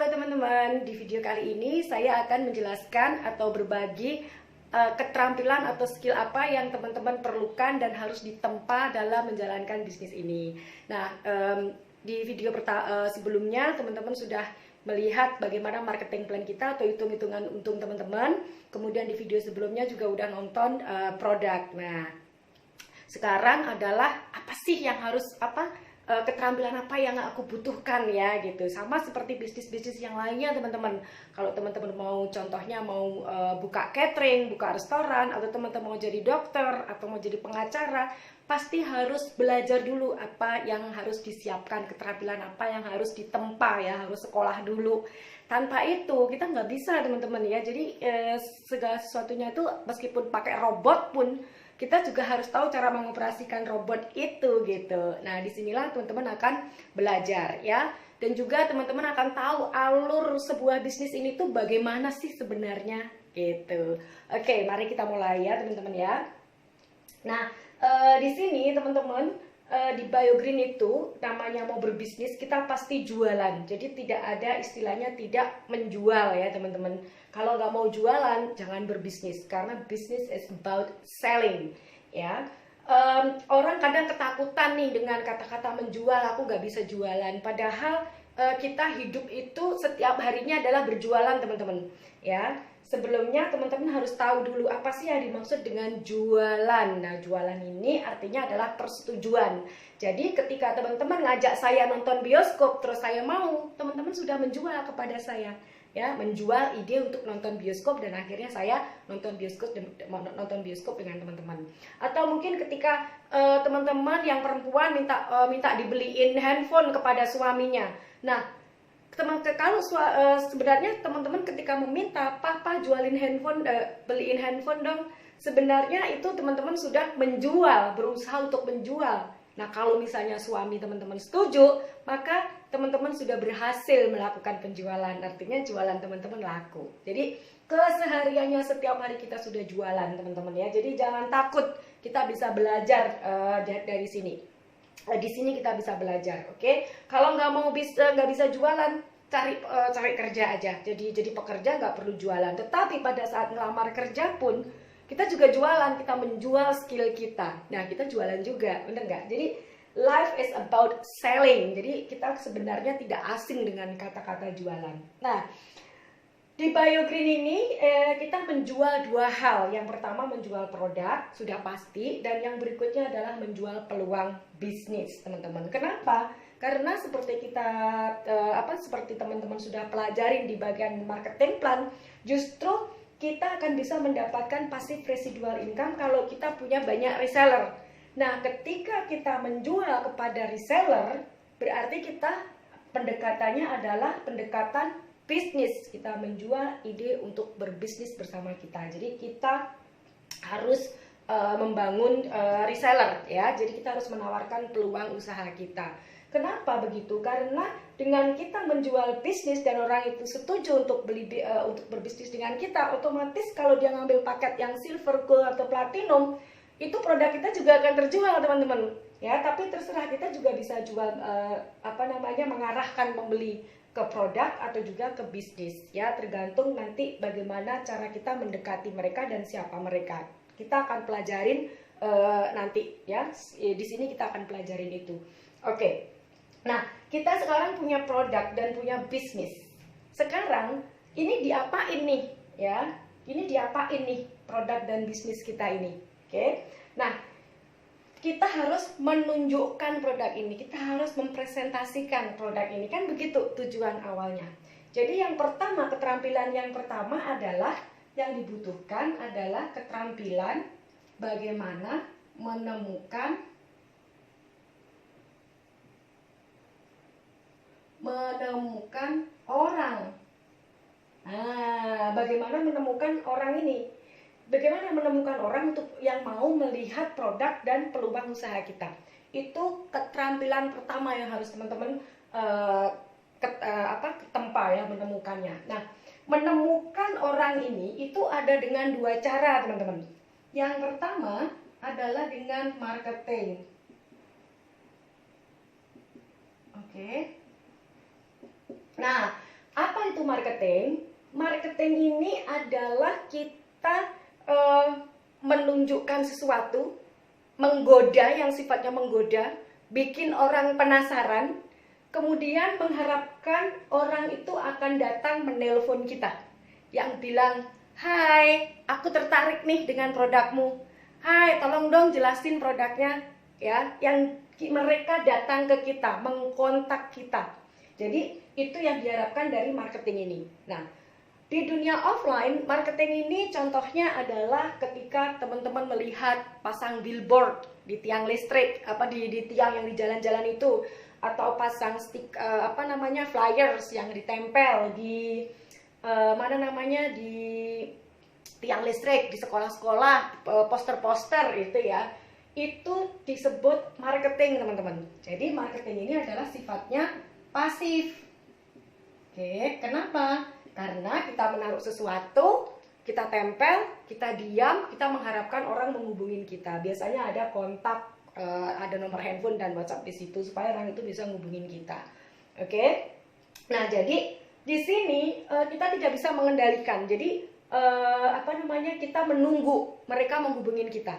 teman-teman, di video kali ini saya akan menjelaskan atau berbagi keterampilan atau skill apa yang teman-teman perlukan dan harus ditempa dalam menjalankan bisnis ini. Nah, di video sebelumnya teman-teman sudah melihat bagaimana marketing plan kita atau hitung-hitungan untung teman-teman. Kemudian di video sebelumnya juga udah nonton produk. Nah, sekarang adalah apa sih yang harus keterampilan apa yang aku butuhkan ya gitu. Sama seperti bisnis-bisnis yang lainnya teman-teman. Kalau teman-teman mau contohnya mau buka catering, buka restoran, atau teman-teman mau jadi dokter atau mau jadi pengacara, pasti harus belajar dulu apa yang harus disiapkan, keterampilan apa yang harus ditempa ya, harus sekolah dulu. Tanpa itu kita nggak bisa teman-teman ya. Jadi segala sesuatunya itu meskipun pakai robot pun kita juga harus tahu cara mengoperasikan robot itu gitu. Nah, disinilah teman-teman akan belajar ya. Dan juga teman-teman akan tahu alur sebuah bisnis ini tuh bagaimana sih sebenarnya gitu. Oke, mari kita mulai ya teman-teman ya. Nah, di sini teman-teman di BioGreen itu namanya mau berbisnis kita pasti jualan. Jadi tidak ada istilahnya tidak menjual ya teman-teman. Kalau nggak mau jualan jangan berbisnis karena bisnis is about selling ya. Orang kadang ketakutan nih dengan kata-kata menjual, aku nggak bisa jualan. Padahal kita hidup itu setiap harinya adalah berjualan teman-teman ya. Sebelumnya teman-teman harus tahu dulu apa sih yang dimaksud dengan jualan. Nah, jualan ini artinya adalah persetujuan. Jadi ketika teman-teman ngajak saya nonton bioskop terus saya mau, teman-teman sudah menjual kepada saya. Ya, menjual ide untuk nonton bioskop dan akhirnya saya nonton bioskop dengan teman-teman. Atau mungkin ketika teman-teman yang perempuan minta dibeliin handphone kepada suaminya. Nah, kalau sebenarnya teman-teman ketika meminta papa jualin handphone, beliin handphone dong, sebenarnya itu teman-teman sudah menjual, berusaha untuk menjual. Nah, kalau misalnya suami teman-teman setuju, maka teman-teman sudah berhasil melakukan penjualan. Artinya jualan teman-teman laku. Jadi kesehariannya setiap hari kita sudah jualan teman-teman ya. Jadi jangan takut, kita bisa belajar dari sini. Di sini kita bisa belajar, oke? Kalau nggak bisa jualan, cari kerja aja. Jadi pekerja nggak perlu jualan. Tetapi pada saat ngelamar kerja pun kita juga jualan, kita menjual skill kita. Nah, kita jualan juga, bener nggak? Jadi life is about selling. Jadi kita sebenarnya tidak asing dengan kata-kata jualan. Nah, di BioGreen ini kita menjual dua hal. Yang pertama menjual produk, sudah pasti. Dan yang berikutnya adalah menjual peluang bisnis, teman-teman. Kenapa? Karena seperti seperti teman-teman sudah pelajarin di bagian marketing plan, justru kita akan bisa mendapatkan passive residual income kalau kita punya banyak reseller. Nah, ketika kita menjual kepada reseller, berarti kita pendekatannya adalah pendekatan bisnis. Kita menjual ide untuk berbisnis bersama kita. Jadi kita harus membangun reseller ya. Jadi kita harus menawarkan peluang usaha kita. Kenapa begitu? Karena dengan kita menjual bisnis dan orang itu setuju untuk berbisnis dengan kita, otomatis kalau dia ngambil paket yang silver, gold atau platinum, itu produk kita juga akan terjual teman-teman. Ya, tapi terserah kita juga bisa jual mengarahkan pembeli ke produk atau juga ke bisnis ya, tergantung nanti bagaimana cara kita mendekati mereka dan siapa mereka. Kita akan pelajarin nanti ya. Di sini kita akan pelajarin itu. Oke. Nah, kita sekarang punya produk dan punya bisnis. Sekarang ini diapain nih ya? Ini diapain nih produk dan bisnis kita ini? Oke. Nah, kita harus menunjukkan produk ini. Kita harus mempresentasikan produk ini. Kan begitu tujuan awalnya. Jadi yang pertama, keterampilan yang pertama adalah yang dibutuhkan adalah keterampilan bagaimana menemukan orang. Nah, bagaimana menemukan orang ini? Bagaimana menemukan orang untuk yang mau melihat produk dan peluang usaha kita? Itu keterampilan pertama yang harus teman-teman tempa ya, menemukannya. Nah, menemukan orang ini itu ada dengan dua cara teman-teman. Yang pertama adalah dengan marketing. Oke. Nah, apa itu marketing? Marketing ini adalah kita menunjukkan sesuatu, menggoda, yang sifatnya menggoda, bikin orang penasaran, kemudian mengharapkan orang itu akan datang menelpon kita, yang bilang, "Hai, aku tertarik nih dengan produkmu. Hai, tolong dong jelasin produknya." Ya, yang mereka datang ke kita, mengkontak kita. Jadi itu yang diharapkan dari marketing ini. Nah, di dunia offline, marketing ini contohnya adalah ketika teman-teman melihat pasang billboard di tiang listrik, di tiang yang di jalan-jalan itu, atau pasang flyers yang ditempel di di tiang listrik, di sekolah-sekolah, poster-poster itu ya. Itu disebut marketing, teman-teman. Jadi marketing ini adalah sifatnya pasif. Oke, kenapa? Karena kita menaruh sesuatu, kita tempel, kita diam, kita mengharapkan orang menghubungin kita. Biasanya ada kontak, ada nomor handphone dan WhatsApp di situ supaya orang itu bisa menghubungin kita. Oke? Nah, jadi di sini kita tidak bisa mengendalikan. Jadi kita menunggu mereka menghubungin kita.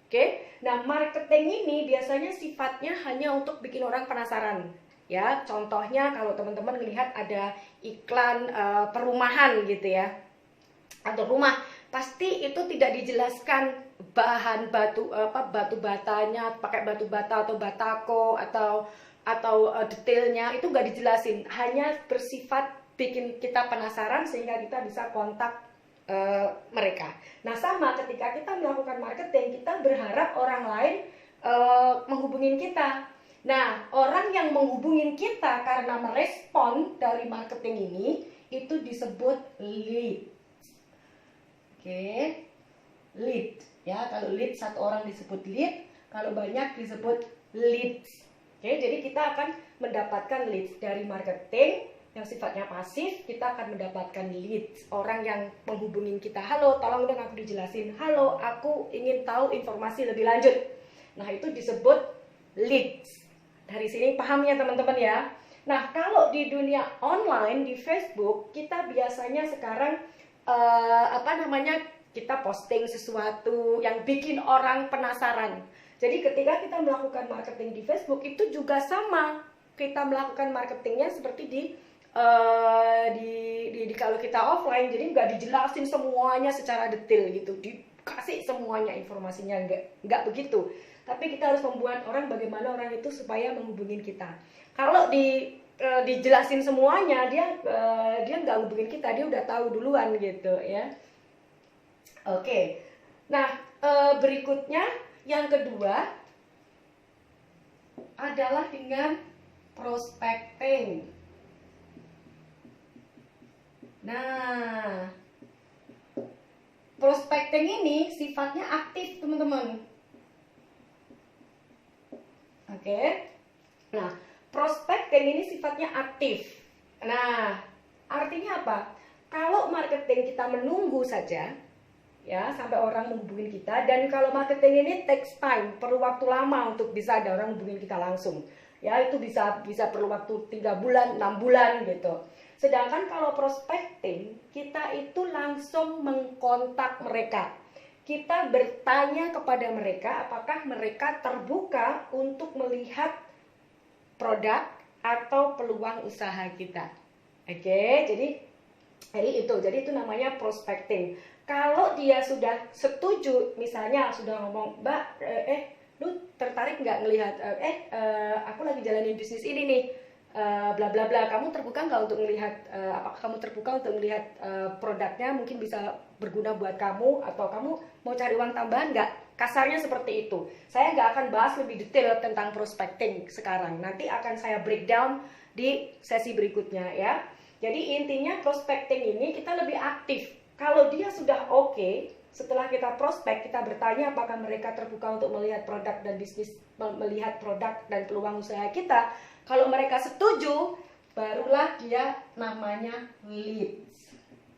Oke? Nah, marketing ini biasanya sifatnya hanya untuk bikin orang penasaran. Ya, contohnya kalau teman-teman melihat ada iklan perumahan gitu ya, atau rumah, pasti itu tidak dijelaskan bahan batu batanya, pakai batu bata atau batako atau detailnya, itu nggak dijelasin, hanya bersifat bikin kita penasaran sehingga kita bisa kontak mereka. Nah, sama ketika kita melakukan marketing, kita berharap orang lain menghubungin kita. Nah, orang yang menghubungin kita karena merespon dari marketing ini, itu disebut lead. Oke, lead. Ya, kalau lead, satu orang disebut lead, kalau banyak disebut leads. Oke, jadi kita akan mendapatkan leads dari marketing yang sifatnya pasif. Kita akan mendapatkan leads, orang yang menghubungin kita. "Halo, tolong dong aku dijelasin. Halo, aku ingin tahu informasi lebih lanjut." Nah, itu disebut leads. Dari sini paham ya teman-teman ya. Nah, kalau di dunia online, di Facebook, kita biasanya sekarang kita posting sesuatu yang bikin orang penasaran. Jadi ketika kita melakukan marketing di Facebook, itu juga sama. Kita melakukan marketingnya seperti kalau kita offline, jadi nggak dijelasin semuanya secara detail gitu, dikasih semuanya informasinya, nggak begitu. Tapi kita harus membuat orang, bagaimana orang itu supaya menghubungin kita. Kalau dijelasin semuanya, dia nggak hubungin kita, dia udah tahu duluan gitu ya. Oke. Nah, berikutnya yang kedua adalah dengan prospecting. Nah, prospecting ini sifatnya aktif, teman-teman. Oke. Nah, prospecting ini sifatnya aktif. Nah, artinya apa? Kalau marketing kita menunggu saja, ya, sampai orang menghubungin kita, dan kalau marketing ini takes time, perlu waktu lama untuk bisa ada orang menghubungin kita langsung. Ya, itu bisa perlu waktu 3 bulan, 6 bulan gitu. Sedangkan kalau prospecting, kita itu langsung mengkontak mereka. Kita bertanya kepada mereka apakah mereka terbuka untuk melihat produk atau peluang usaha kita. Oke, jadi itu namanya prospecting. Kalau dia sudah setuju, misalnya sudah ngomong, "Mbak, lu tertarik nggak ngelihat? Aku lagi jalanin bisnis ini nih. Bla bla bla, kamu terbuka nggak untuk melihat, apakah kamu terbuka untuk melihat produknya, mungkin bisa berguna buat kamu, atau kamu mau cari uang tambahan nggak?" Kasarnya seperti itu. Saya nggak akan bahas lebih detail tentang prospecting sekarang, nanti akan saya breakdown di sesi berikutnya ya. Jadi intinya prospecting ini kita lebih aktif. Kalau dia sudah oke, setelah kita prospek, kita bertanya apakah mereka terbuka untuk melihat produk dan bisnis, melihat produk dan peluang usaha kita. Kalau mereka setuju, barulah dia namanya leads.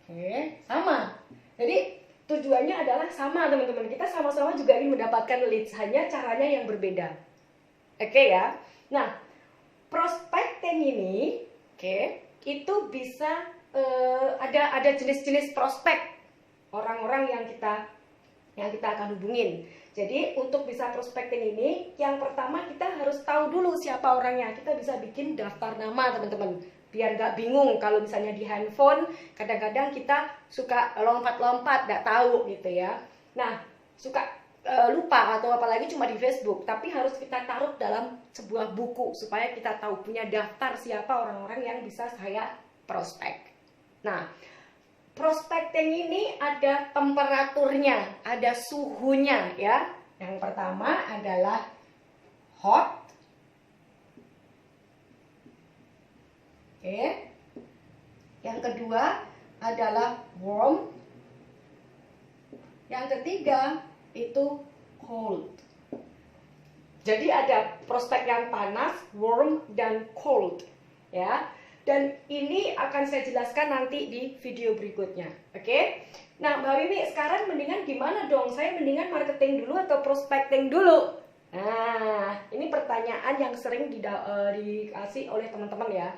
Oke, sama. Jadi tujuannya adalah sama, teman-teman. Kita sama-sama juga ingin mendapatkan leads, hanya caranya yang berbeda. Oke ya. Nah, prospecting ini, oke, itu bisa ada jenis-jenis prospek orang-orang yang kita akan hubungin. Jadi untuk bisa prospecting ini, yang pertama kita harus tahu dulu siapa orangnya. Kita bisa bikin daftar nama, teman-teman, biar nggak bingung. Kalau misalnya di handphone, kadang-kadang kita suka lompat-lompat, nggak tahu gitu ya. Nah, suka lupa, atau apalagi cuma di Facebook. Tapi harus kita taruh dalam sebuah buku supaya kita tahu, punya daftar siapa orang-orang yang bisa saya prospek. Nah, prospecting ini ada temperaturnya, ada suhunya ya. Yang pertama adalah hot. Oke. Yang kedua adalah warm. Yang ketiga itu cold. Jadi ada prospek yang panas, warm, dan cold ya. Dan ini akan saya jelaskan nanti di video berikutnya. Oke? Nah, Mbak Wiwi, sekarang mendingan gimana dong? Saya mendingan marketing dulu atau prospecting dulu? Nah, ini pertanyaan yang sering dikasih oleh teman-teman ya.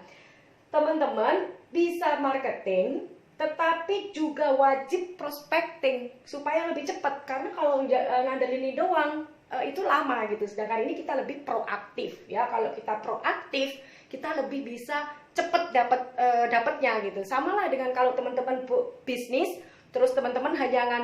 Teman-teman bisa marketing, tetapi juga wajib prospecting supaya lebih cepat. Karena kalau ngandelin ini doang, itu lama gitu. Sedangkan ini kita lebih proaktif ya. Kalau kita proaktif, kita lebih bisa cepet dapatnya gitu. Sama lah dengan kalau teman-teman bisnis, terus teman-teman hanya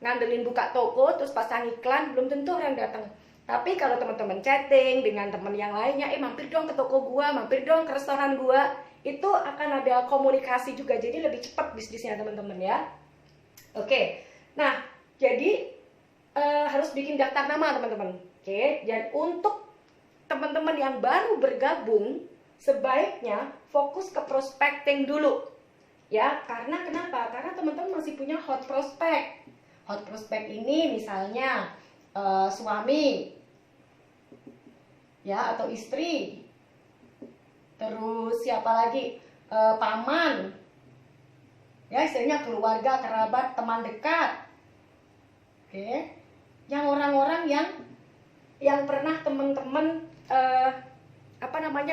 ngandelin buka toko, terus pasang iklan, belum tentu orang datang. Tapi kalau teman-teman chatting dengan teman yang lainnya, mampir dong ke toko gua, mampir dong ke restoran gua, itu akan ada komunikasi juga, jadi lebih cepat bisnisnya teman-teman ya. Oke, nah jadi harus bikin daftar nama teman-teman. Oke, dan untuk teman-teman yang baru bergabung, sebaiknya fokus ke prospecting dulu ya. Karena kenapa? Karena teman-teman masih punya hot prospect. Hot prospect ini misalnya suami ya, atau istri, terus siapa lagi, paman ya, istilahnya keluarga, kerabat, teman dekat. Oke, yang orang-orang yang pernah teman-teman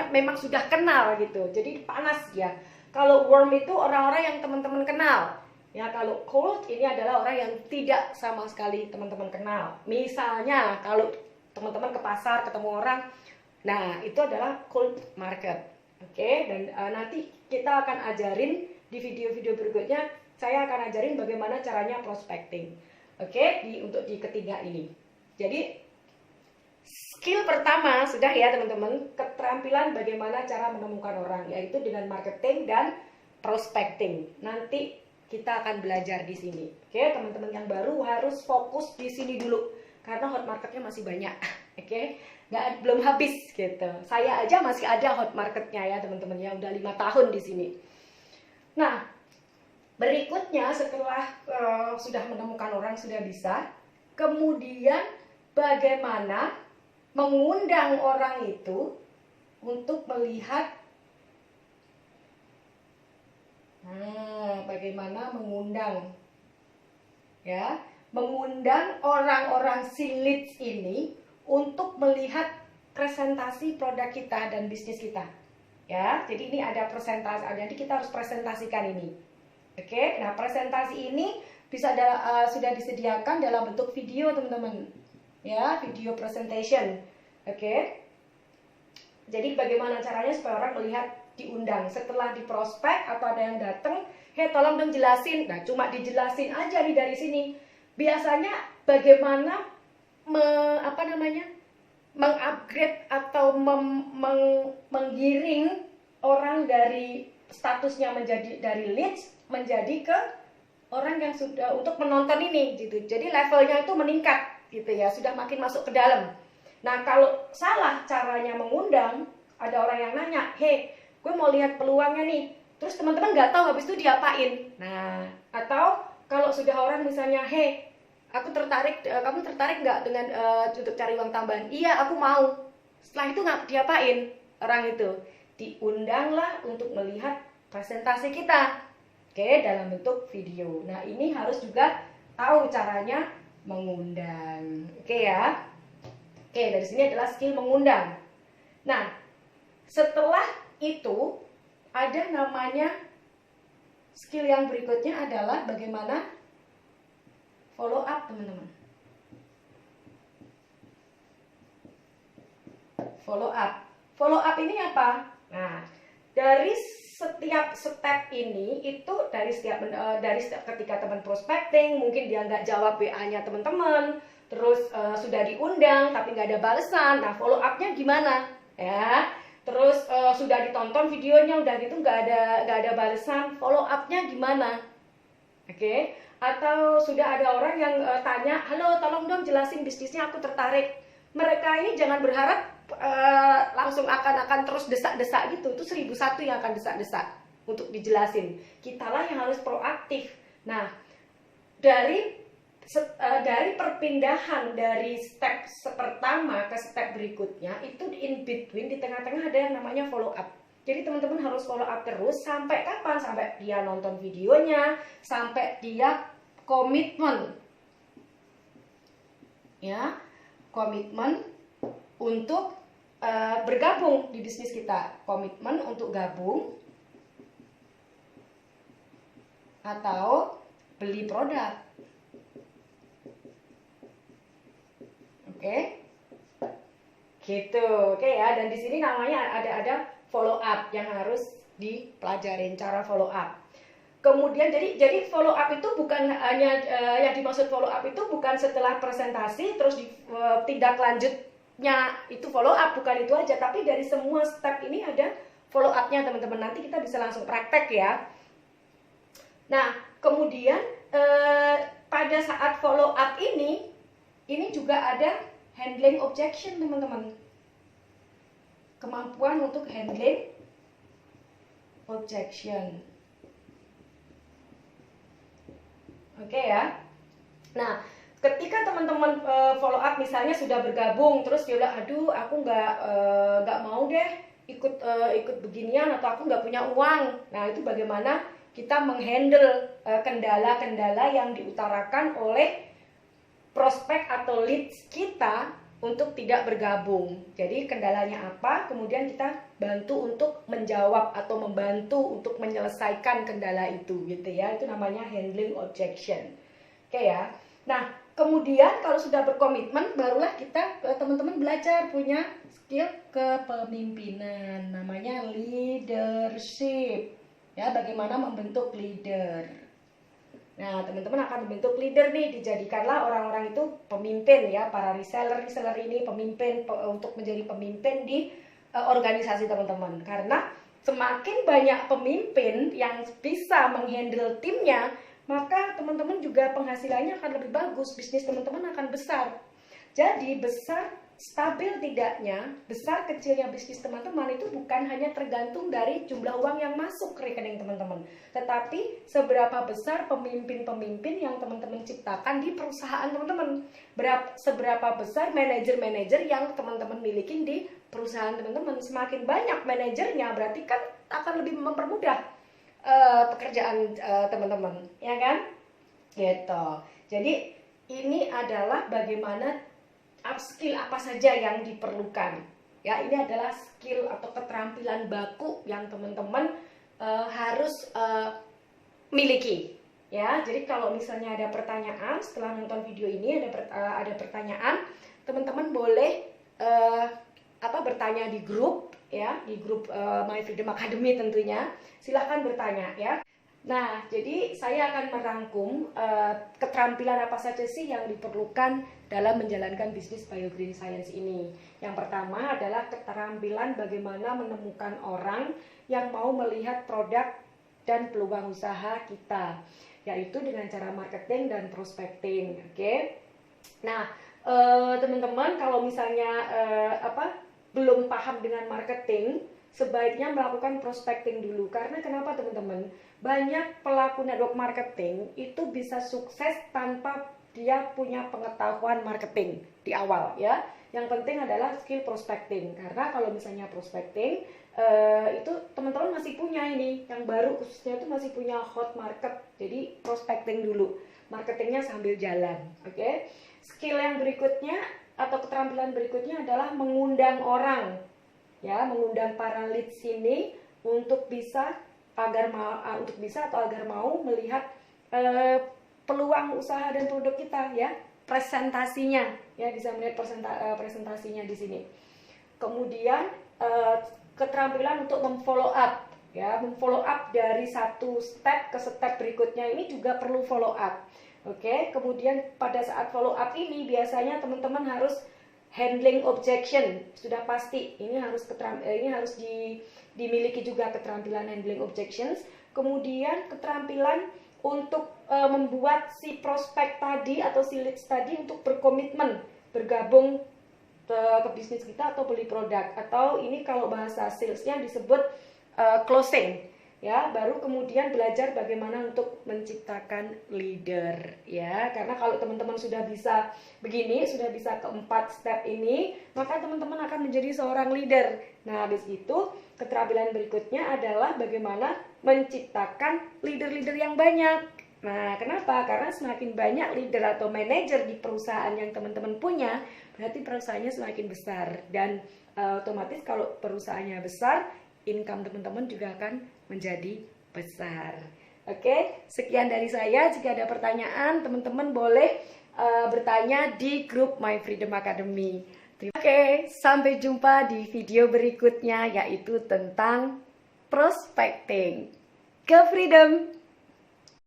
memang sudah kenal gitu, jadi panas ya. Kalau warm itu orang-orang yang teman-teman kenal ya. Kalau cold ini adalah orang yang tidak sama sekali teman-teman kenal. Misalnya kalau teman-teman ke pasar ketemu orang, nah itu adalah cold market. Oke, dan nanti kita akan ajarin di video-video berikutnya. Saya akan ajarin bagaimana caranya prospecting. Oke, untuk di ketiga ini. Jadi skill pertama sudah ya teman-teman, keterampilan bagaimana cara menemukan orang, yaitu dengan marketing dan prospecting. Nanti kita akan belajar di sini. Oke, teman-teman yang baru harus fokus di sini dulu karena hot marketnya masih banyak. Oke, belum habis gitu. Saya aja masih ada hot marketnya ya teman-teman ya, udah 5 tahun di sini. Nah, berikutnya setelah sudah menemukan orang, sudah bisa, kemudian bagaimana mengundang orang itu untuk melihat. Bagaimana mengundang ya, mengundang orang-orang si leads ini untuk melihat presentasi produk kita dan bisnis kita ya. Jadi ini ada presentasi, jadi kita harus presentasikan ini. Oke, nah presentasi ini bisa sudah disediakan dalam bentuk video teman-teman ya, video presentation. Oke, jadi bagaimana caranya supaya orang melihat, diundang setelah di prospek atau ada yang datang, tolong dong jelasin. Nah, cuma dijelasin aja nih dari sini. Biasanya bagaimana mengupgrade atau menggiring orang dari statusnya menjadi dari leads menjadi ke orang yang sudah untuk menonton ini gitu. Jadi levelnya itu meningkat gitu ya, sudah makin masuk ke dalam. Nah, kalau salah caranya mengundang, ada orang yang nanya, gue mau lihat peluangnya nih, terus teman-teman nggak tahu habis itu diapain. Nah, atau kalau sudah orang misalnya, aku tertarik, kamu tertarik nggak dengan untuk cari uang tambahan? Iya, aku mau. Setelah itu nggak diapain orang itu? Diundanglah untuk melihat presentasi kita, oke, dalam bentuk video. Nah, ini harus juga tahu caranya mengundang, oke ya. Oke, dari sini adalah skill mengundang. Nah, setelah itu ada namanya skill yang berikutnya adalah bagaimana follow up, teman-teman. Follow up. Follow up ini apa? Nah, dari setiap step ini itu dari setiap ketika teman prospecting, mungkin dia nggak jawab WA-nya teman-teman, terus sudah diundang tapi nggak ada balasan. Nah, follow up-nya gimana? Ya, terus sudah ditonton videonya, udah gitu nggak ada balasan. Follow up-nya gimana? Oke? Atau sudah ada orang yang tanya, halo, tolong dong jelasin bisnisnya, aku tertarik. Mereka ini jangan berharap langsung akan terus desak-desak gitu. Itu 1001 yang akan desak-desak untuk dijelasin. Kitalah yang harus proaktif. Nah, dari perpindahan dari step pertama ke step berikutnya, itu in between, di tengah-tengah ada yang namanya follow up. Jadi teman-teman harus follow up terus sampai kapan? Sampai dia nonton videonya, sampai dia komitmen. Ya, komitmen untuk bergabung di bisnis kita, komitmen untuk gabung atau beli produk. Oke, gitu. Oke ya, dan di sini namanya ada follow up yang harus dipelajarin, cara follow up. Kemudian jadi follow up itu bukan hanya yang dimaksud follow up itu bukan setelah presentasi terus tindak lanjutnya itu follow up, bukan itu aja, tapi dari semua step ini ada follow up-nya, teman-teman. Nanti kita bisa langsung praktek ya. Nah, kemudian pada saat follow up ini juga ada handling objection, teman-teman. Kemampuan untuk handling objection. Oke ya. Nah, ketika teman-teman follow up misalnya sudah bergabung, terus dia bilang, aduh aku nggak mau deh ikut beginian, atau aku nggak punya uang. Nah, itu bagaimana kita menghandle kendala-kendala yang diutarakan oleh prospek atau leads kita untuk tidak bergabung. Jadi kendalanya apa, kemudian kita bantu untuk menjawab atau membantu untuk menyelesaikan kendala itu, gitu ya. Itu namanya handling objection. Oke ya. Nah, kemudian kalau sudah berkomitmen, barulah kita teman-teman belajar punya skill kepemimpinan, namanya leadership. Ya, bagaimana membentuk leader. Nah, teman-teman akan membentuk leader nih, dijadikanlah orang-orang itu pemimpin ya, para reseller ini pemimpin untuk menjadi pemimpin di organisasi teman-teman. Karena semakin banyak pemimpin yang bisa menghandle timnya, maka teman-teman juga penghasilannya akan lebih bagus, bisnis teman-teman akan besar. Jadi besar, stabil tidaknya, besar kecilnya bisnis teman-teman itu bukan hanya tergantung dari jumlah uang yang masuk ke rekening teman-teman, tetapi seberapa besar pemimpin-pemimpin yang teman-teman ciptakan di perusahaan teman-teman, seberapa besar manajer-manajer yang teman-teman miliki di perusahaan teman-teman. Semakin banyak manajernya berarti kan akan lebih mempermudah pekerjaan teman-teman, ya kan? Gitu. Jadi ini adalah bagaimana skill apa saja yang diperlukan. Ya, ini adalah skill atau keterampilan baku yang teman-teman harus miliki. Ya, jadi kalau misalnya ada pertanyaan setelah nonton video ini, ada pertanyaan, teman-teman boleh bertanya di grup ya, di grup My Freedom Academy tentunya. Silahkan bertanya ya. Nah, jadi saya akan merangkum keterampilan apa saja sih yang diperlukan dalam menjalankan bisnis Biogreen Science ini. Yang pertama adalah keterampilan bagaimana menemukan orang yang mau melihat produk dan peluang usaha kita, yaitu dengan cara marketing dan prospecting. Oke. Nah, teman-teman kalau misalnya belum paham dengan marketing, sebaiknya melakukan prospecting dulu. Karena kenapa teman-teman? Banyak pelaku network marketing itu bisa sukses tanpa dia punya pengetahuan marketing di awal ya. Yang penting adalah skill prospecting. Karena kalau misalnya prospecting itu teman-teman masih punya ini, yang baru khususnya itu masih punya hot market. Jadi prospecting dulu, marketingnya sambil jalan. Oke. Skill yang berikutnya atau keterampilan berikutnya adalah mengundang orang. Ya, mengundang para leads ini untuk bisa agar mau melihat peluang usaha dan produk kita ya, presentasinya ya, bisa melihat presentasinya di sini. Kemudian keterampilan untuk memfollow up ya, memfollow up dari satu step ke step berikutnya ini juga perlu follow up. Oke, kemudian pada saat follow up ini biasanya teman-teman harus handling objection, sudah pasti ini harus dimiliki juga keterampilan handling objections. Kemudian keterampilan untuk membuat si prospek tadi atau si leads tadi untuk berkomitmen bergabung ke bisnis kita atau beli produk, atau ini kalau bahasa salesnya disebut closing ya. Baru kemudian belajar bagaimana untuk menciptakan leader ya, karena kalau teman-teman sudah bisa begini, sudah bisa keempat step ini, maka teman-teman akan menjadi seorang leader. Nah, habis itu keterampilan berikutnya adalah bagaimana menciptakan leader-leader yang banyak. Nah, kenapa? Karena semakin banyak leader atau manajer di perusahaan yang teman-teman punya, berarti perusahaannya semakin besar, dan otomatis kalau perusahaannya besar, income teman-teman juga akan menjadi besar. Oke, sekian dari saya. Jika ada pertanyaan, teman-teman boleh bertanya di grup My Freedom Academy. Oke, sampai jumpa di video berikutnya, yaitu tentang prospecting. Go Freedom!